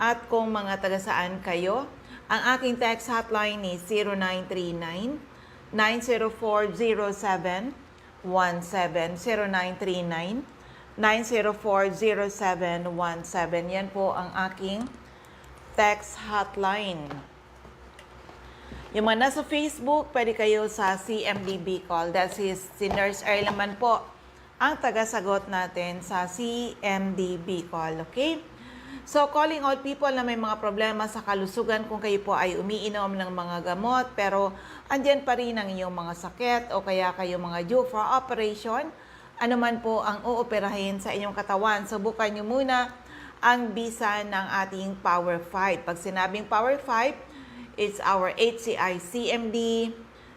at kung mga taga-saan kayo. Ang aking text hotline is 0939-904-0717, 0939-904-0717. Yan po ang aking text hotline. Yung mga nasa Facebook, pwede kayo sa CMDB call. That is, si Nurse Earl naman po ang tagasagot natin sa CMDB call. Okay? So, calling all people na may mga problema sa kalusugan kung kayo po ay umiinom ng mga gamot, pero andyan pa rin ang inyong mga sakit o kaya kayo mga due for operation, ano man po ang uoperahin sa inyong katawan. Subukan nyo muna ang bisa ng ating Power 5. Pag sinabing Power 5, it's our HCI CMD,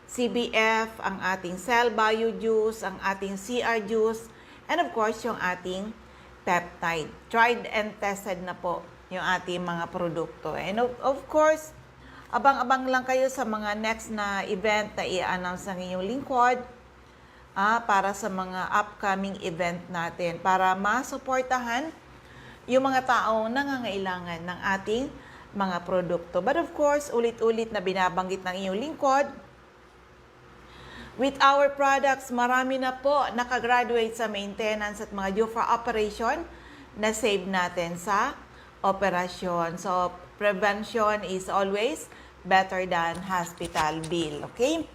CBF, ang ating Cell Bio Juice, ang ating CR Juice, and of course, yung ating peptide. Tried and tested na po yung ating mga produkto. And of course, abang-abang lang kayo sa mga next na event na i-announce ng inyong lingkod para sa mga upcoming event natin para masuportahan yung mga taong nangangailangan ng ating mga produkto. But of course, ulit-ulit na binabanggit ng inyong lingkod, with our products, marami na po nakagraduate sa maintenance at mga due for operation na save natin sa operasyon. So, prevention is always better than hospital bill. Okay?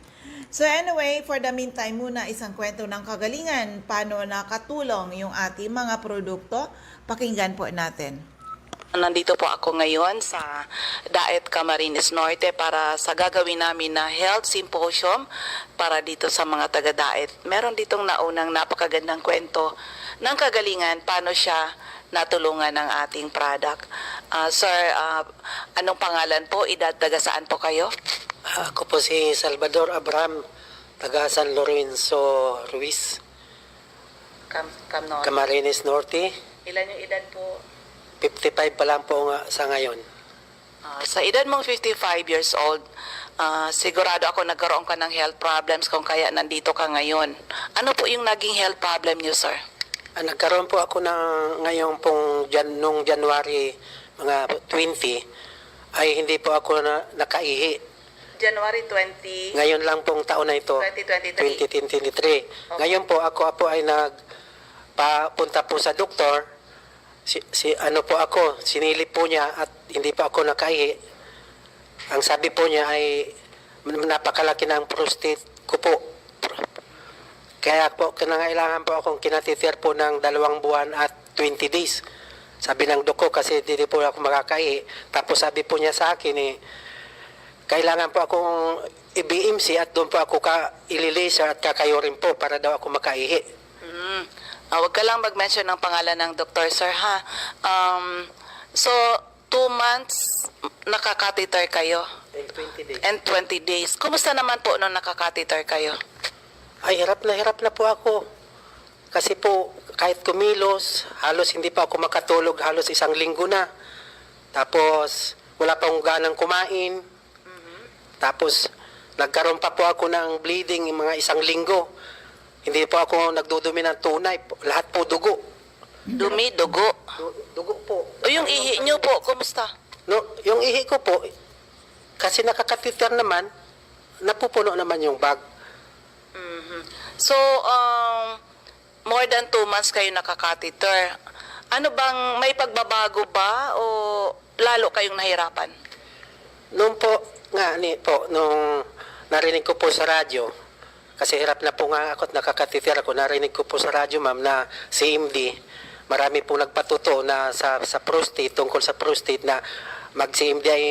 So anyway, for the meantime muna, isang kwento ng kagalingan. Paano nakatulong yung ating mga produkto? Pakinggan po natin. Nandito po ako ngayon sa Daet Camarines Norte para sa gagawin namin na health symposium para dito sa mga taga-Daet. Meron ditong naunang napakagandang kwento ng kagalingan paano siya natulungan ng ating product. Sir, anong pangalan po? Edad, taga saan po kayo? Ako po si Salvador Abram, taga San Lorenzo Ruiz, Camarines Norte. Ilan yung edad po? 55 pa lang po sa ngayon. Sa edad mong 55 years old, sigurado ako nagkaroon ka ng health problems kung kaya nandito ka ngayon. Ano po yung naging health problem niyo, sir? Nagkaroon po ako ngayon pong nung January mga 20, ay hindi po ako nakaihi. January 20? Ngayon lang pong taon na ito, 2023. 2023. Okay. Ngayon po ako ay nagpapunta po sa doktor. Sinilip po niya at hindi pa ako nakaihi. Ang sabi po niya ay napakalaki ng prostate ko po. Kaya po, kinangailangan po akong kinatitir po ng 2 buwan at 20 days. Sabi ng doko kasi hindi po ako makakaihi. Tapos sabi po niya sa akin kailangan po akong i-BMC at doon po ako ililisa at kakayurin po para daw ako makaihi. Huwag ka lang mag-mention ng pangalan ng doktor, sir, ha? So, 2 months nakakateter kayo? And And 20 20 days. days. Kumusta naman po nung nakakateter kayo? Ay, hirap na po ako. Kasi po, kahit kumilos, halos hindi pa ako makatulog, halos 1 linggo na. Tapos, wala pa akong ganang kumain. Tapos, nagkaroon pa po ako ng bleeding mga 1 linggo. Hindi po ako nagdudumi ng tunay. Lahat po dugo. Dumi, dugo. Dugo po. O yung ihi nyo po, kumusta? No, yung ihi ko po, kasi nakakatiter naman, napupuno naman yung bag. So, more than 2 months kayo nakakateter. Ano bang, may pagbabago ba o lalo kayong nahirapan? Noon po, nung narinig ko po sa radyo, kasi hirap na po nga ako at nakakatitir ako, narinig ko po sa radyo, ma'am, na CMD, marami pong nagpatuto na sa prostate, tungkol sa prostate na mag-CMD ay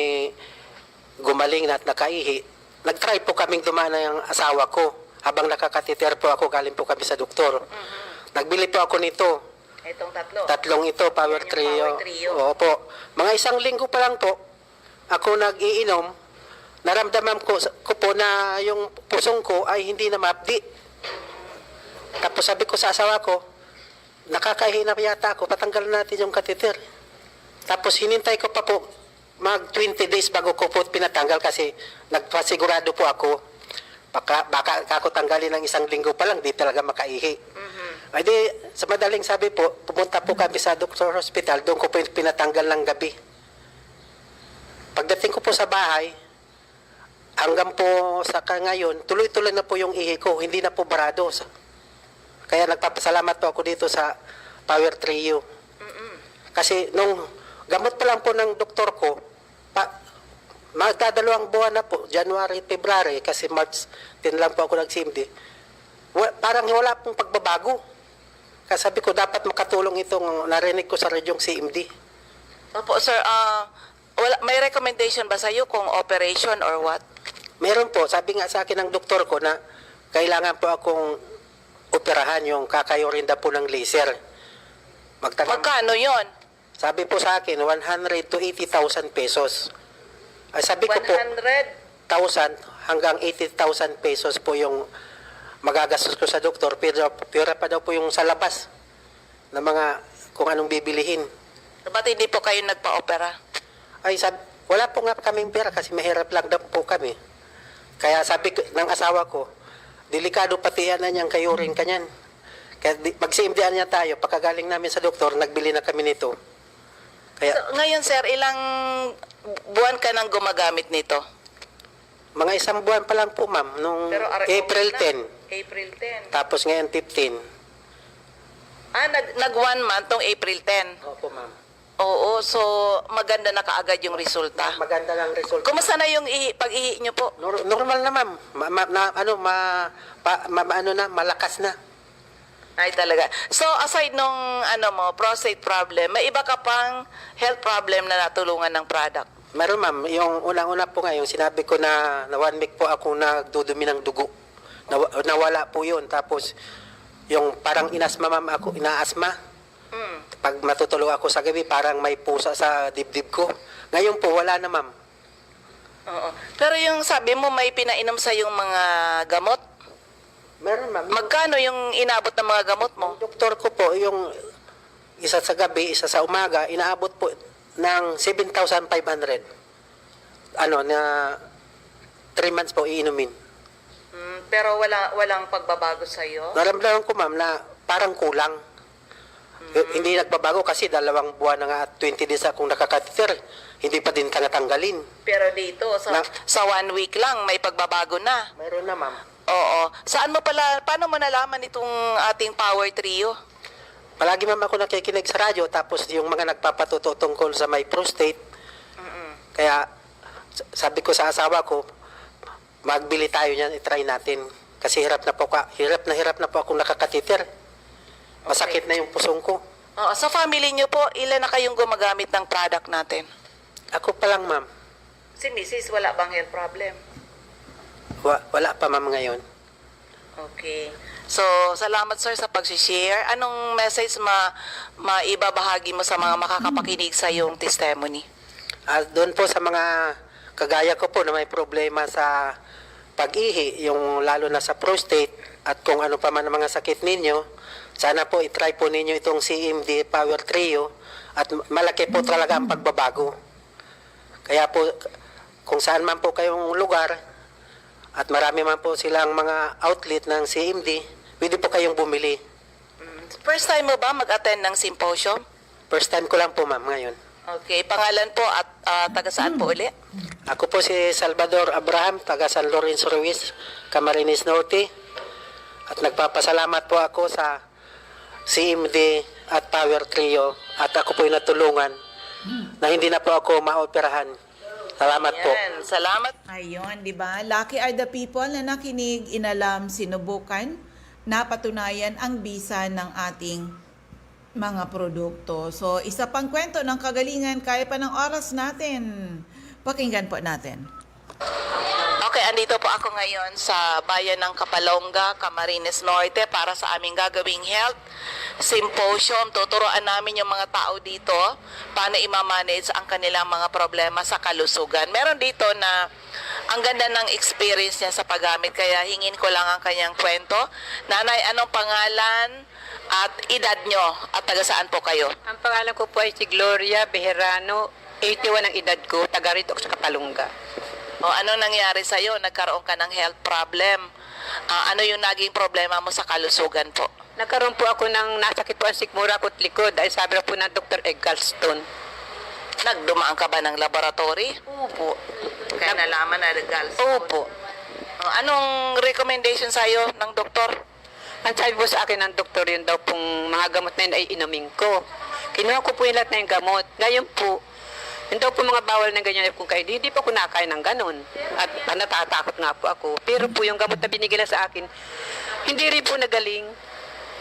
gumaling na at nakaihi. Nag-try po kaming dumana yung asawa ko. Habang nakakatitir po ako, galing po kami sa doktor. Nagbili po ako nito. Itong tatlo? Tatlong ito, Power Yan yung Trio. Power Trio. Opo. Mga 1 linggo pa lang po, ako nag-iinom. Naramdaman ko po na yung pusong ko ay hindi na mapdi. Tapos sabi ko sa asawa ko, nakakahihi na yata ako, patanggalan natin yung catheter. Tapos hinintay ko pa po mag 20 days bago ko po pinatanggal kasi nagpasigurado po ako. Baka ako tanggalin ng 1 linggo pa lang, di talaga makaihi. Ay di, sa madaling sabi po, pumunta po kami sa Doctor Hospital, doon ko po pinatanggal ng gabi. Pagdating ko po sa bahay, hanggang po sa ngayon, tuloy-tuloy na po yung ihi ko, hindi na po barado. Kaya nagpapasalamat po ako dito sa Power Trio. Kasi nung gamot pa lang po ng doktor ko, magdadalawang buwan na po, January, February, kasi March 10 lang po ako nag-CMD. Parang wala pong pagbabago. Kaya sabi ko, dapat makatulong itong narinig ko sa radyong CMD. Opo, sir, may recommendation ba sa'yo kung operation or what? Meron po, sabi nga sa akin ng doktor ko na kailangan po akong operahan yung kakayurinda po ng laser. Magkano yon? Sabi po sa akin, 100 to 80,000 pesos. Ay, sabi ko po, 1,000 hanggang 80,000 pesos po yung magagastos ko sa doktor. Pira pa daw po yung sa labas na mga kung anong bibilihin. Ba't hindi po kayo nagpa-opera? Ay, wala po nga kaming pera kasi mahirap lang daw po kami. Kaya sabi ng asawa ko, delikado pati yan na niyang kayuring kanyan. Kaya mag-CMD-an niya tayo. Pagkagaling namin sa doktor, nagbili na kami nito. Kaya, So, ngayon, sir, ilang buwan ka nang gumagamit nito? mga 1 buwan pa lang po, ma'am. Nung April 10. April 10. Tapos ngayon 15. Nag 1 month tong April 10. Opo, ma'am. Oo, so maganda na kaagad yung resulta. Maganda lang result. Kumusta na yung pag-ihi nyo po? Normal na, ma'am. Malakas na. Ay talaga. So aside nung prostate problem, may iba ka pang health problem na natulungan ng product? Meron, ma'am. Yung unang-una po nga, yung sinabi ko na 1 week po ako nagdudumi ng dugo. Nawala po yun. Tapos, yung parang inaasma, ma'am, ako, inaasma. Pag matutulog ako sa gabi, parang may pusa sa dibdib ko. Ngayon po, wala na, ma'am. Oo. Pero yung sabi mo, may pinainom sa yung mga gamot? Meron, ma'am. Magkano yung inabot ng mga gamot mo? Yung doktor ko po, yung isa sa gabi, isa sa umaga, inaabot po ng 7,500. Na 3 months po iinumin. Pero walang pagbabago sa iyo? Naramdaman ko, ma'am, na parang kulang. Hindi nagbabago kasi 2 buwan na nga at 20 days akong nakakateter. Hindi pa din ka natanggalin. Pero dito, sa 1 week lang, may pagbabago na. Mayroon na, ma'am. Oo. Paano mo nalaman itong ating Power Trio? Palagi, ma'am, ako nakikinig sa radyo, tapos yung mga nagpapatuto tungkol sa may prostate. Kaya sabi ko sa asawa ko, magbili tayo niyan, itry natin. Kasi hirap na po ako nakakatiter. Masakit na yung pusong ko. Oo. Sa family niyo po, ilan na kayong gumagamit ng product natin? Ako pa lang, ma'am. Si Mrs. wala bang health problem? Wala pa, ma'am, ngayon. Okay. So, salamat sir sa pag-share. Anong message maibabahagi mo sa mga makakapakinig sa iyong testimony? Doon po sa mga kagaya ko po na may problema sa pag-ihi, yung lalo na sa prostate at kung ano pa man ang mga sakit ninyo, sana po itry po ninyo itong CMD Power Trio at malaki po talaga ang pagbabago. Kaya po, kung saan man po kayong lugar at marami man po silang mga outlet ng CMD, pwede po kayong bumili. First time mo ba mag-attend ng symposium? First time ko lang po, ma'am, ngayon. Okay. Pangalan po at taga saan po uli? Ako po si Salvador Abraham, taga San Lorenzo Ruiz, Camarines Norte. At nagpapasalamat po ako sa CMD at Power Trio at ako po natulungan na hindi na po ako maoperahan. Salamat po. Yan. Salamat. Ayun, di ba? Lucky are the people na nakinig, inalam, sinubukan, napatunayan ang bisa ng ating mga produkto. So, isa pang kwento ng kagalingan, kaya pa ng oras natin. Pakinggan po natin. Okay, andito po ako ngayon sa bayan ng Kapalonga, Camarines Norte para sa aming gagawing health symposium. Tuturuan namin yung mga tao dito paano i-manage ang kanilang mga problema sa kalusugan. Meron dito na ang ganda ng experience niya sa paggamit kaya hingin ko lang ang kanyang kwento. Nanay, anong pangalan at edad nyo at taga saan po kayo? Ang pangalan ko po ay si Gloria Bejerano, 81 ang edad ko, taga rito ako sa Kapalonga. O anong nangyari sa iyo? Nagkaroon ka ng health problem. Ano yung naging problema mo sa kalusugan po? Nagkaroon po ako ng nasakit po ang sikmura ko at likod dahil sabi na po ng Dr. Eggleston. Nagdumaan ka ba ng laboratory? Opo. Kaya nalaman na gallstone? Opo. Anong recommendation sa'yo ng doktor? Ang sabi po sa akin ng doktor, yun daw pong mga gamot na yun ay inumin ko. Kinuha ko po yung lahat na yung gamot. Ngayon po, yun daw po mga bawal ng ganyan kung kayo. Hindi pa ako nakain ng ganun. At natatakot nga po ako. Pero po yung gamot na binigay lang sa akin, hindi rin po nagaling.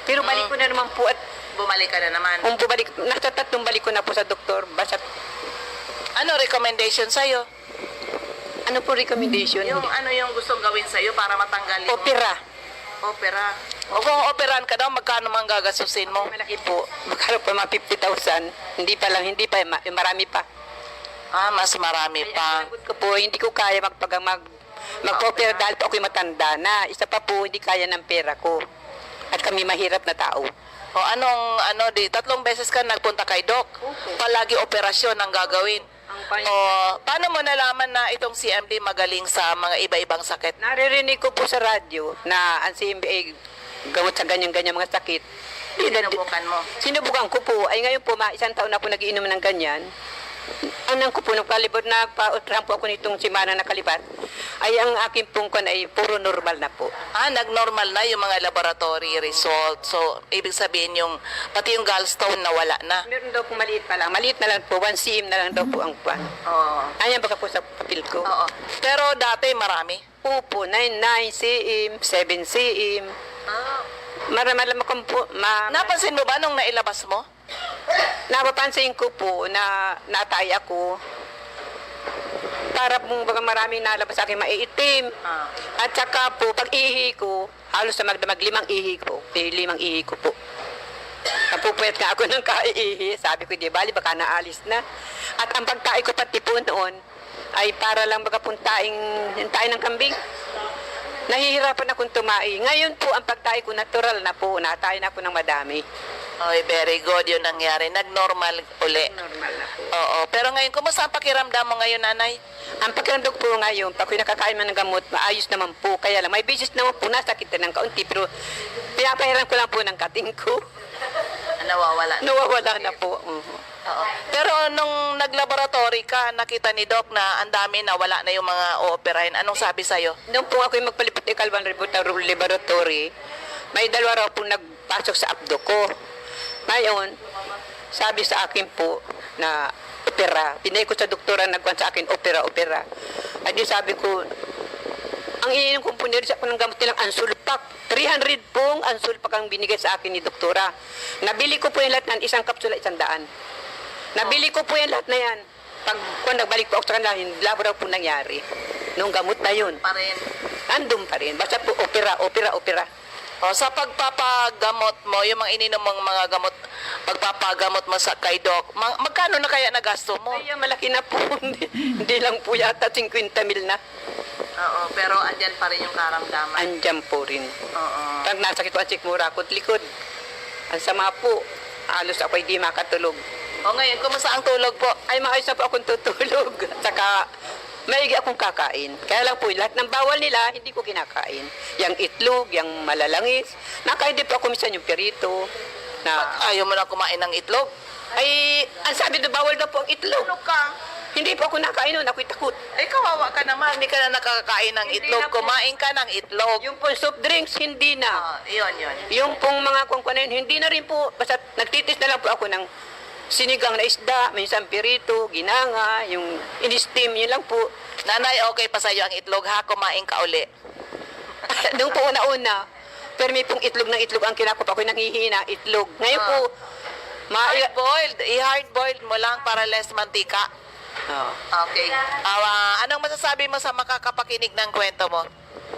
Pero balik ko na naman po at Bumalik ka na naman. kung bumalik, nasa tatlong balik ko na po sa doktor. Basta, Ano recommendation sa'yo? ano po recommendation? Ano yung gustong gawin sa'yo para matanggal yung Opera. opera? O kung operan ka daw, magkano man gagasusin mo? Malaki po. Magkano po mga 50,000. Hindi pa, marami pa. Mas marami Kaya pa. ang sagot ko po, hindi ko kaya mag-opera dahil po ako'y matanda na. Isa pa po, hindi kaya ng pera ko. At kami mahirap na tao. O tatlong beses ka nagpunta kay Doc. Palagi operasyon ang gagawin. O, paano mo nalaman na itong CMD magaling sa mga iba-ibang sakit? Naririnig ko po sa radyo na ang CMBA gamot sa ganyan-ganyan mga sakit. Sinubukan mo. Sinubukan ko po. Ay ngayon po, isang taon na po nagiinom ng ganyan. Anong ko po, nagpa-ultrasound po ako nitong simana na kalipat, ay ang aking pungkon ay puro normal na po. Nag-normal na yung mga laboratory result. So, ibig sabihin pati yung gallstone na wala na. Meron daw po maliit pa lang. Maliit na lang po, 1 cm na lang daw po ang kwan. Oo. Ayan baka po sa papel ko. Oo. Pero dati marami. Opo, 9 cm, 7 cm. Maramalam akong po, Napansin mo ba nung nailabas mo? napapansin ko po na natay ako. Para po baga maraming nalabas sa akin maiitim. At saka po, pag ihi ko, halos na magdamag 5 ihi ko. 5 ihi ko po. Napupuyat nga ako ng kaiihi. Sabi ko, di bali, baka naalis na. At ang pagkain ko pati po noon, ay para lang baga hintayin ng kambing. Nahihirapan akong tumai. Ngayon po, ang pagkain ko natural na po. Natayin ako ng madami. Oy, very good yung nangyari. Nag-normal uli. Normal na po. Oo. Pero ngayon, kumusta ang pakiramdam mo ngayon, nanay? Ang pakiramdam ko po ngayon, pag ako'y nakakain man ng gamot, maayos naman po. Kaya lang, may bisis naman po, nasakit na ng kaunti. Pero pinapahiram ko lang po ng kating ko. Nawawala. Nawawala na po. Oo. Pero nung naglaboratory ka, nakita ni Doc na ang dami na wala na yung mga ooperahin. Anong sabi sa'yo? Noong po ako'y magpalipot ng Calvan Laboratory, may 2 raw po nagpasok sa abdo ko. Ngayon, sabi sa akin po na opera. Pinay ko sa doktora, nagkuhan sa akin, opera. At di sabi ko, ang iniinom kong po nireset po ng gamot nilang Ansulpak. 300 pong Ansulpak ang binigay sa akin ni doktora. Nabili ko po yung lahat ng 1 kapsula, 100. Nabili ko po yung lahat na yan. Kung nagbalik po ako sa kanila, labo raw po nangyari. Nung gamot na yun. Pa rin. Andun pa rin. Basta po opera. O, sa pagpapagamot mo, yung mga ininom mong mga gamot, pagpapagamot mo sa kay Doc, magkano na kaya nagasto mo? Ay, malaki na po. Hindi lang po yata 50 mil na. Oo, pero andyan pa rin yung karamdaman. Andyan po rin. Oo. Pag nasakit ko ang sikmura ko at likod. Ang sama po. Halos ako hindi makatulog. O ngayon, kumusta ang tulog po? Ay, maayos na po akong tutulog. At saka, maigi akong kakain. Kaya lang po, lahat ng bawal nila, hindi ko kinakain. Yang itlog, yang malalangis. Nakain din po ako minsan yung perito. Na, Ayaw mo na kumain ng itlog? ay, ang sabi na bawal daw po ang itlog. Ano ka? Hindi po ako nakain nun, ako'y takot. Ay, kawawa ka naman. Hindi ka na nakakakain ng Hindi itlog. na po. Kumain ka ng itlog. Yung po soft drinks, hindi na. Yun. Yung pong mga kungkunin, hindi na rin po, basta nagtitis na lang po ako ng sinigang na isda, minsan pirito, ginanga, yung in-steam, yun lang po. Nanay, okay pa sa'yo ang itlog ha? Kumain ka uli. Doon po una-una, pero may pong itlog ng itlog ang kinakop ako, nangihina, itlog. Ngayon po, Hard-boiled. I-hard-boiled mo lang para less mantika. Okay. Anong masasabi mo sa makakapakinig ng kwento mo?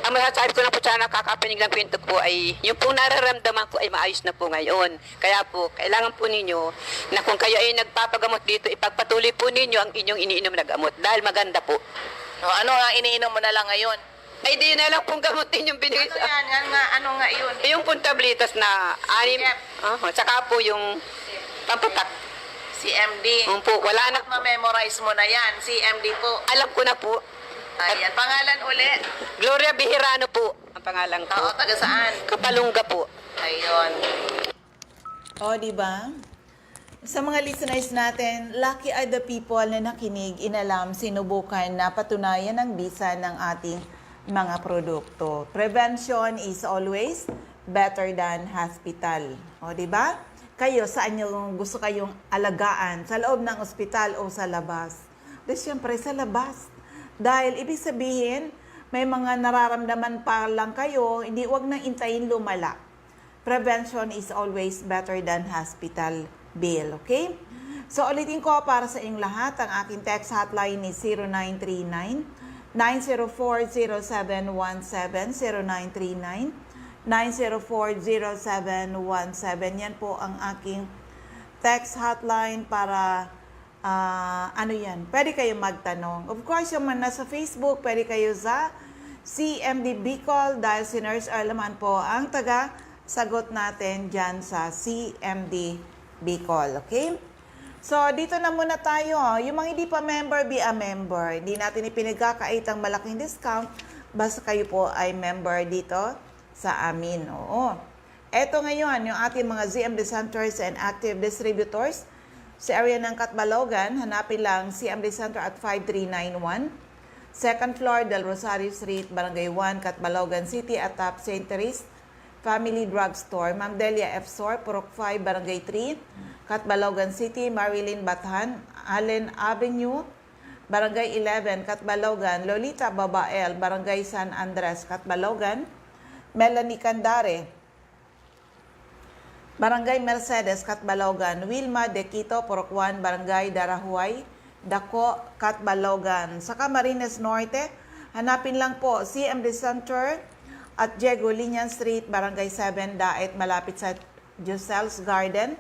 Ang masasabi ko lang po sa nakakapanig ng kwento po ay yung pong nararamdaman ko ay maayos na po ngayon. Kaya po, kailangan po ninyo na kung kayo ay nagpapagamot dito, ipagpatuloy po ninyo ang inyong iniinom na gamot dahil maganda po. Ano nga iniinom mo na lang ngayon? Ay, di na lang pong gamutin yung binigay Ano sa... yan? Ano nga yun? Yung pong tablitas na 6, Yep. tsaka po yung pampatak. CMD. Po, wala na. Ma-memorize mo na yan. CMD po. Alam ko na po. Ayan. Pangalan uli? Gloria Beherano po ang pangalan ko. Oo, taga saan? Kapalungga po. Ayun. O, di ba? Sa mga listeners natin, lucky are the people na nakinig, inalam, sinubukan na patunayan ang bisa ng ating mga produkto. Prevention is always better than hospital. O, di ba? Kayo, saan yung gusto kayong alagaan? Sa loob ng ospital o sa labas? Di syempre, sa labas. Dahil ibig sabihin, may mga nararamdaman pa lang kayo, hindi wag nang intayin lumala. Prevention is always better than hospital bill, okay? So, ulitin ko para sa inyong lahat, ang aking text hotline is 0939-904-0717, 0939-904-0717. Yan po ang aking text hotline para, pwede kayo magtanong. Of course, yung man nasa Facebook, pwede kayo sa CMD Bicol dahil si Nurse Erlaman po ang sagot natin dyan sa CMD Bicol, okay? So, dito na muna tayo. Yung mga hindi pa member, be a member. Hindi natin ipinagkakait ang malaking discount basta kayo po ay member dito sa amin. Oo. Eto ngayon, yung ating mga ZMD Centers and Active Distributors sa area ng Catbalogan. Hanapin lang CMD Center at 5391. Second floor, Del Rosario Street, Barangay 1, Catbalogan City at Top St. Therese Family Drugstore, Ma'am Delia F. Sor, Purok 5, Barangay 3, Catbalogan City, Marilyn Bathan, Allen Avenue, Barangay 11, Catbalogan, Lolita Babael, Barangay San Andres, Catbalogan, Melanie Candare, Barangay Mercedes, Catbalogan, Wilma De Quito, Purok 1, Barangay Darahuay, Dako, Catbalogan. Sa Camarines Norte, hanapin lang po CMD Center at Diego Linian Street, Barangay 7, Daet, malapit sa Josel's Garden.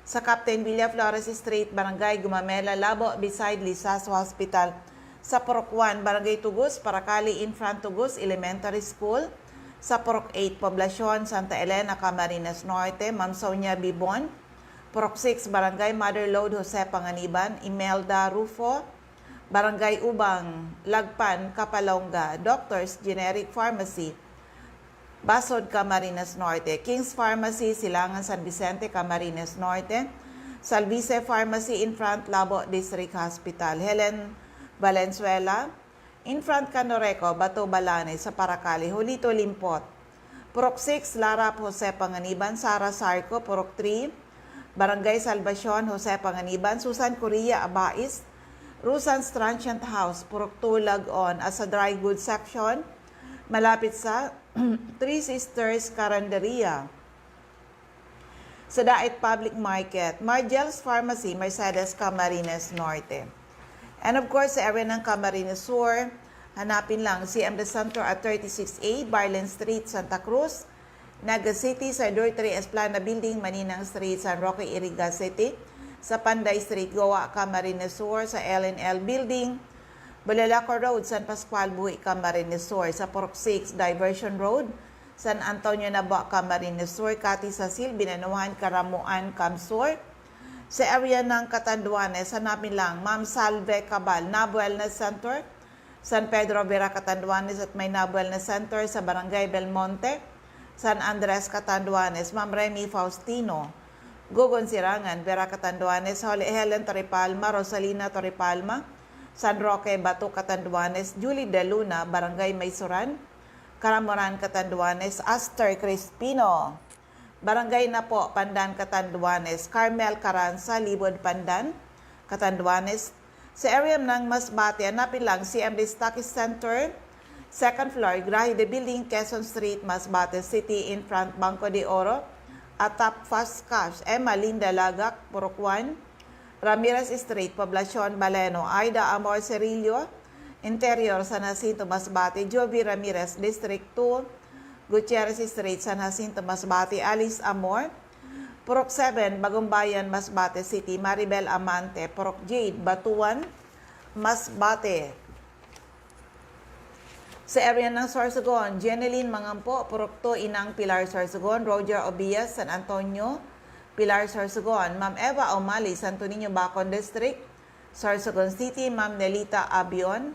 Sa Captain Villa Flores Street, Barangay Gumamela, Labo, beside Lisaso Hospital. Sa Purok 1, Barangay Tugus, Paracali, Infront Tugus Elementary School. Sa Purok 8, Poblacion, Santa Elena, Camarines Norte, Ma'am Sonia Bibon. Purok 6, Barangay Mother Lode, Jose Panganiban, Imelda Rufo. Barangay Ubang, Lagpan, Kapalonga, Doctors Generic Pharmacy, Basod, Camarines Norte, King's Pharmacy, Silangan, San Vicente, Camarines Norte, Salvice Pharmacy, Infront Labo District Hospital, Helen Valenzuela, Infront Canoreco, Bato Balane, sa Paracali, Julito Limpot, Purok 6, Larap, Jose Panganiban, Sara Sarco, Purok 3, Barangay Salvacion, Jose Panganiban, Susan Correa, Abais, Rusan's Transient House, Purok 2, Lag-on, as sa dry goods section, malapit sa Three Sisters Caranderia. Sa Daet Public Market, Margel's Pharmacy, Mercedes, Camarines Norte. And of course, sa area ng Camarines Sur, hanapin lang CMD Center at 36A, Barlen Street, Santa Cruz, Naga City, sa Dortory Esplana Building, Maninang Street, San Roque, Iriga City, sa Panday Street, Goa, Camarines Sur, sa LNL Building, Balalaco Road, San Pascual, Buhi, Camarines Sur, sa Purok 6, Diversion Road, San Antonio, Naba, Camarines Sur, Kati Sasil, Binanuhan, Karamuan, Camsur. Sa area ng Catanduanes, hanapin lang Ma'am Salve Cabal, Nab Wellness Center, San Pedro Vera, Catanduanes at may Nab Wellness Center sa Barangay Belmonte, San Andres, Catanduanes, Ma'am Remy Faustino, Gugon Sirangan, Vera, Catanduanes, Holy Helen, Torrepalma, Rosalina, Torrepalma, San Roque, Bato, Catanduanes, Julie De Luna, Barangay Maysuran, Caramoran, Catanduanes, Aster Crispino, Barangay Napo, Pandan, Catanduanes, Carmel Caranza, Libod, Pandan, Catanduanes. Sa area ng Masbate, hanapin lang CMD Stockist Center, second floor, Grahe de Building, Quezon Street, Masbate City, in front Banco de Oro, at Top Fast Cash, Emma Linda Lagak, Purok 1, Ramirez Street, Poblacion, Baleno, Aida Amor Cerillo, Interior, San Jacinto, Masbate, Jovi Ramirez, District 2, Gutierrez Street, San Jacinto, Masbate, Alice Amor, Purok 7, Bagumbayan, Masbate City, Maribel Amante, Purok Jade, Batuan, Masbate. Sa area ng Sorsogon, Jeneline Mangampo, Purok 2, Inang Pilar Sorsogon, Roger Obias, San Antonio, Pilar Sorsogon, Ma'am Eva Omali, Santo Niño, Bacon District, Sorsogon City, Ma'am Nelita Abion,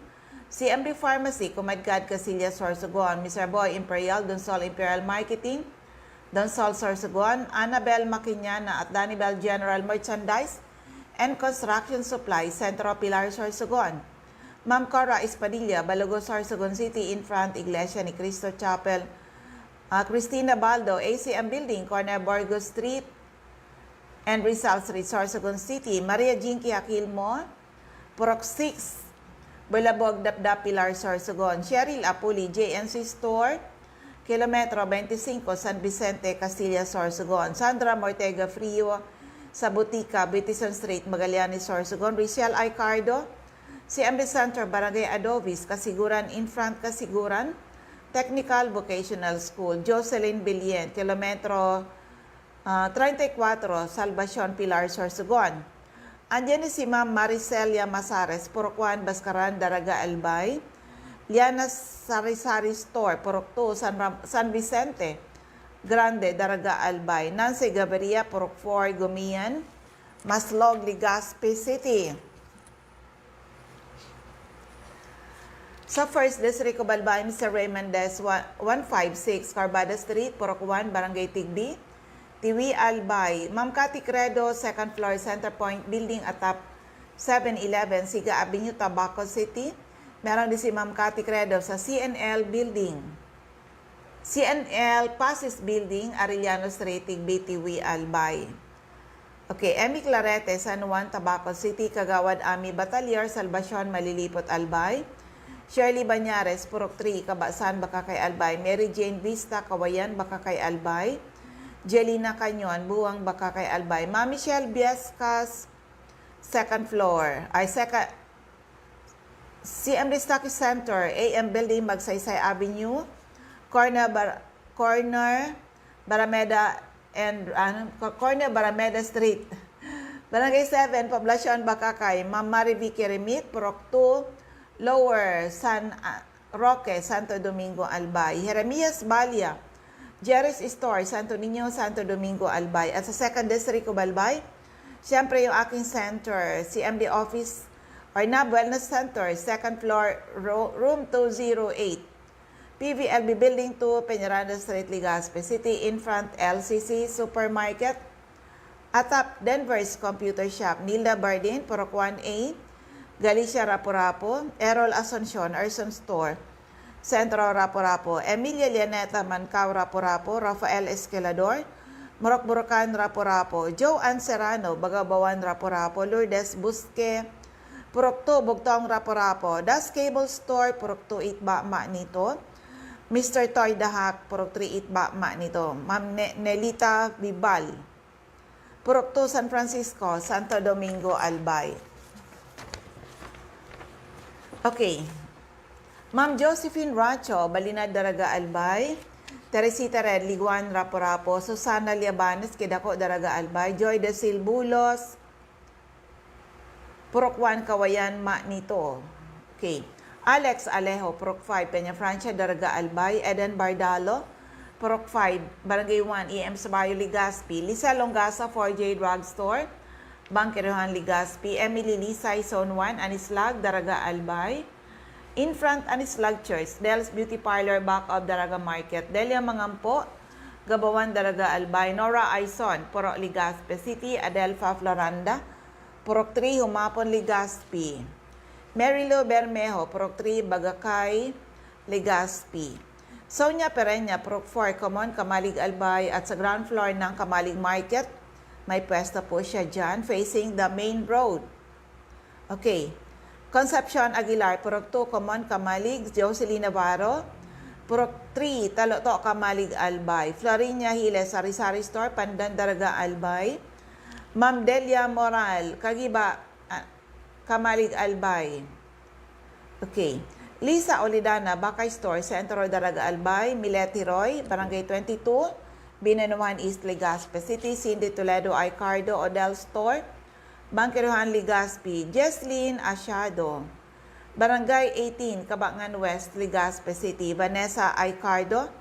CMD Pharmacy, Kumadgad, Casillas, Sorsogon, Mr. Boy Imperial, Donsol Imperial Marketing, Donsol Sorsogon, Annabel Maquiñana at Danibel General Merchandise and Construction Supply, Centro Pilar Sorsogon. Ma'am Cora Espadilla, Balogo Sorsogon City, in front Iglesia ni Cristo Chapel. Cristina Baldo, ACM Building, corner Burgos Street and Rizal Street, Sorsogon City. Maria Jinky Aquilmo, Purok 6, Bulabog Dapdap Pilar Sorsogon. Cheryl Apuli, JNC Store, Kilometro 25, San Vicente, Castilla, Sorsogon. Sandra Mortega Frio, sa Butika, Bitison Street, Magallanes, Sorsogon. Rachel Icardo, CMB Center, Barangay Adovis, Kasiguran, in front Kasiguran, Technical Vocational School. Jocelyn Bilien, Kilometro 34, Salvacion, Pilar, Sorsogon. Andiyan si Ma'am Maricelia Masares, Purokwan, Baskaran, Daraga, Albay. Liana Sari-Sari Store, Purok 2, San Vicente, Grande, Daraga, Albay. Nancy Gaviria, Purok 4, Gumian, Maslog, Legazpi City. Sa First District of Albay, Mr. Raymond Des, 156, Carbada Street, Purok 1, Barangay Tigbi, Tiwi, Albay. Ma'am Cathy Credo, 2nd floor, Center Point Building, atap 711, Siga Avenue, Tabaco City. Meron din si Ma'am Cathy Credo sa CNL Building. CNL Pasis Building, Arellano Street, Tigbi, Tiwi, Albay. Okay, Emmy Clarete, San Juan, Tabaco City, Kagawad Ami Batalier, Salvacion, Malilipot, Albay. Shirley Banyares, Purok 3, Kabasan, Bakakay, Albay. Mary Jane Vista, Kawayan, Bakakay, Albay. Jelina Canyon, Buwang, Bakakay, Albay. Ma'am Michelle Biascas, 2nd floor, CMD Stock Center, AM Building, Magsaysay Avenue, corner Barameda Street. Barangay 7, Poblacion, Bakakay. Ma'am Mari Vicky Remit, Purok 2, Lower San Roque, Santo Domingo, Albay. Jeremias Balia, Jerry's Store, Santo Niño, Santo Domingo, Albay. At sa 2nd District of Albay, siyempre yung aking center, CMD Office or NAB Wellness Center, 2nd floor, room 208. PVLB Building 2, Peñaranda Street, Legazpi City, in front LCC Supermarket. Atap, Denver's Computer Shop, Nilda Bardin, Purok 1A, Galicia, Rapu-Rapu. Errol Asuncion, Arson Store, Centro, Rapu-Rapu. Emilia Lianeta, Mancao, Rapu-Rapu. Rafael Esquilador, Morok-Borocan, Rapu-Rapu. Joanne Serrano, Bagabawan, Rapu-Rapu. Lourdes Busque, Purok 2, Bugtong, Rapu-Rapu. Das Cable Store, Purok 2, Itba, nito. Mr. Toy Dahak, Purok 3, Itba, nito. Ma'am Nelita Bibal, Purok 2, San Francisco, Santo Domingo, Albay. Okay. Ma'am Josephine Racho, Balinad, Daraga, Albay. Teresita Red, Liguan, Rapu-Rapu. Susana Liabanes, Kidako, Daraga, Albay. Joy de Silbulos, Purok 1, Kawayan, nito. Okay. Alex Alejo, Purok 5, Peña Francia, Daraga, Albay. Eden Bardalo, Purok 5, Barangay 1, EM Sabayo, Legazpi. Lisa Longasa, 4J Drugstore, Bangkiruhan, Legazpi. Emily Lisay, Zone 1, Anislag, Daraga, Albay. In front, Anislag Church. Del's Beauty Parlor, back of Daraga Market. Delia Mangampo, Gabawan, Daraga, Albay. Nora Aison, Purok, Legazpi City. Adelfa Floranda, Purok 3, Humapon, Legazpi. Marilo Bermejo, Purok 3, Bagakay, Legazpi. Sonia Pereña, Purok 4, Common, Kamalig, Albay. At sa ground floor ng Kamalig Market, may pwesto po siya dyan, facing the main road. Okay. Concepcion Aguilar, Purok 2, Common, Kamalig. Jocelyn Navarro, Purok 3, Taloto, Kamalig, Albay. Florinia Hiles, Sari-Sari Store, Pandan, Daraga, Albay. Ma'am Delia Moral, Kagiba, Kamalig, Albay. Okay. Lisa Olidana, Bakay Store, Centro, Daraga, Albay. Mileti Roy, Barangay 22, Binanuan East, Legazpi City. Cindy Toledo, Icardo, Odell Store, Bangkiruhan, Legazpi. Jesslyn Asiado, Barangay 18, Cabangan West, Legazpi City. Vanessa Icardo,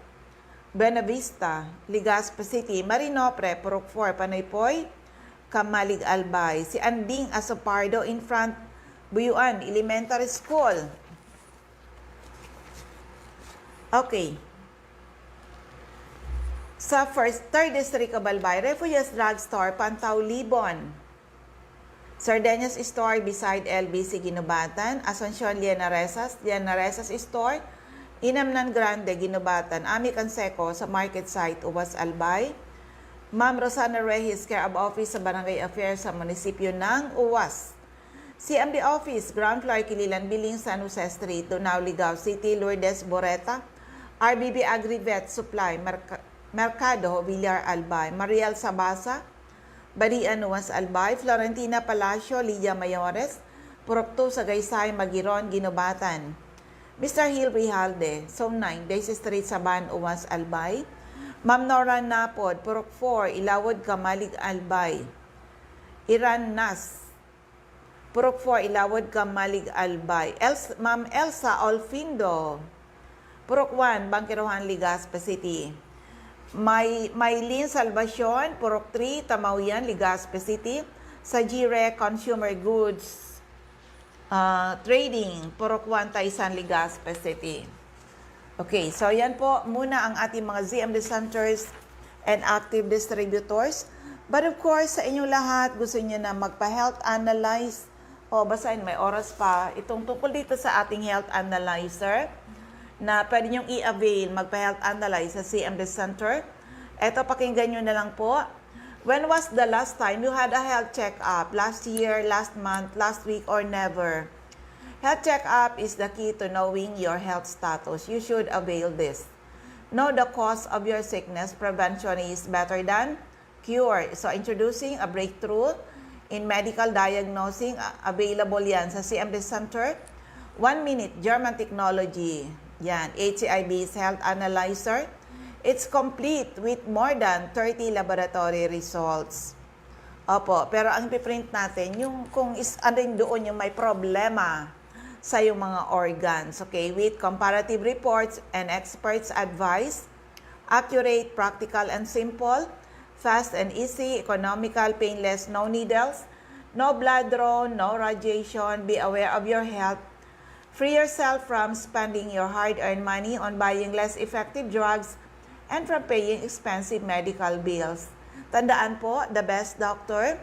Buena Vista, Legazpi City. Marinopre, Purok 4, Panaypoy, Kamalig, Albay. Si Anding Asopardo, in front Buyuan Elementary School. Okay. Sa 3rd District of Albay, Refugees Drugstore, Pantaw, Libon. Sardeñas Store beside LBC Ginubatan, Asuncion Lianaresas Store, Inamnan Grande Ginubatan, Ami Canseco sa Market Site, Uwas, Albay. Ma'am Rosana Reyes, Care of Office sa Barangay Affairs sa munisipyo ng Uwas. CMD Office, Ground Floor, Kililan Biling, San Jose Street, Tunao, Ligao City, Lourdes, Boreta. RBB Agri-Vet Supply, Mercado, Villar, Albay. Mariel Sabasa, Barian, Uwas, Albay. Florentina Palacio, Lidia Mayores, Purokto, Sagaysay, Magiron, Ginubatan. Mr. Hill Rijalde, Zone 9, Daisy Street, Saban, Uwas, Albay. Ma'am Nora Napod, Purok 4, Ilawod, Kamalig, Albay. Iran Nas, Purok 4, Ilawod, Kamalig, Albay. Ma'am Elsa Olfindo, Purok 1, Bangkirohan, Legazpi City. Maylin Salvacion, Purok 3, Tamauyan, Legazpi City. Sa GREC Consumer Goods Trading, Purok 1, Taysan, Legazpi City. Okay, so yan po muna ang ating mga ZMD centers and active distributors. But of course, sa inyong lahat, gusto niyo na magpa-health analyze. O, basahin, may oras pa. Itong tungkol dito sa ating health analyzer na pwede niyong i-avail, magpa-health analyze sa CMD Center. Ito, pakinggan nyo na lang po. When was the last time you had a health check-up? Last year, last month, last week, or never? Health check-up is the key to knowing your health status. You should avail this. Know the cause of your sickness. Prevention is better than cure. So, introducing a breakthrough in medical diagnosing. Available yan sa CMD Center. 1 minute German technology. Yan, HCIB's Health Analyzer. It's complete with more than 30 laboratory results. Opo, pero ang piprint natin, yung kung andun doon yung may problema sa yung mga organs, okay? With comparative reports and experts' advice, accurate, practical, and simple, fast and easy, economical, painless, no needles, no blood draw, no radiation, be aware of your health. Free yourself from spending your hard-earned money on buying less effective drugs and from paying expensive medical bills. Tandaan po, the best doctor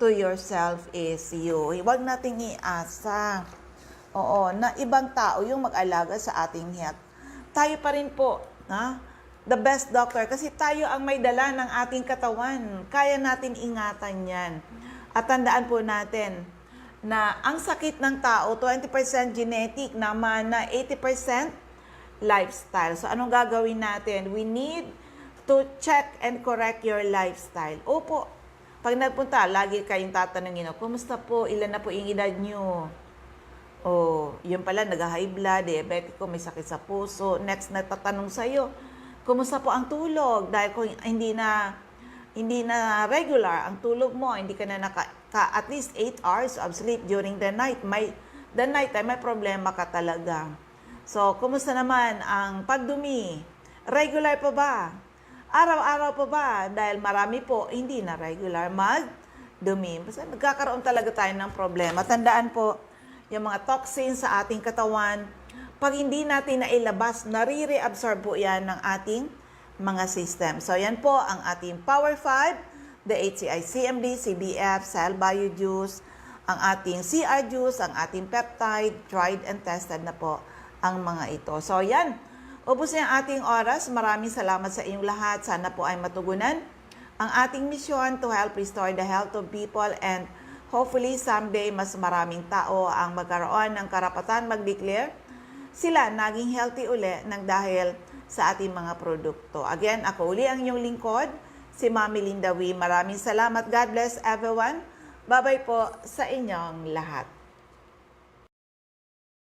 to yourself is you. Huwag nating iasa. Oo, na ibang tao yung mag-alaga sa ating health. Tayo pa rin po, the best doctor. Kasi tayo ang may dala ng ating katawan. Kaya natin ingatan yan. At tandaan po natin na ang sakit ng tao, 20% genetic, naman na 80% lifestyle. So, anong gagawin natin? We need to check and correct your lifestyle. Opo, pag nagpunta, lagi kayong tatanungin, kumusta po? Ilan na po yung edad nyo? Yun pala, nag-high blood, diabetic ko, may sakit sa puso. Next, natatanong sa'yo, kumusta po ang tulog? Dahil kung hindi na regular ang tulog mo, hindi ka na at least 8 hours of sleep during the night. May problema ka talaga. So, kumusta naman ang pagdumi? Regular pa ba? Araw-araw pa ba? Dahil marami po, hindi na regular magdumi. Basta nagkakaroon talaga tayo ng problema. Tandaan po, yung mga toxins sa ating katawan, pag hindi natin nailabas, nare-reabsorb po yan ng ating mga system. So, yan po ang ating Power 5, the HCI CMD, CBF, Cell Bio Juice, ang ating CR Juice, ang ating peptide, tried and tested na po ang mga ito. So, yan. Ubus na ang ating oras. Maraming salamat sa inyong lahat. Sana po ay matugunan ang ating misyon to help restore the health of people and hopefully someday mas maraming tao ang magkaroon ng karapatan mag-declare sila naging healthy uli nang dahil sa ating mga produkto. Again, ako uli ang inyong lingkod, si Mami Linda Wee. Maraming salamat. God bless everyone. Bye-bye po sa inyong lahat.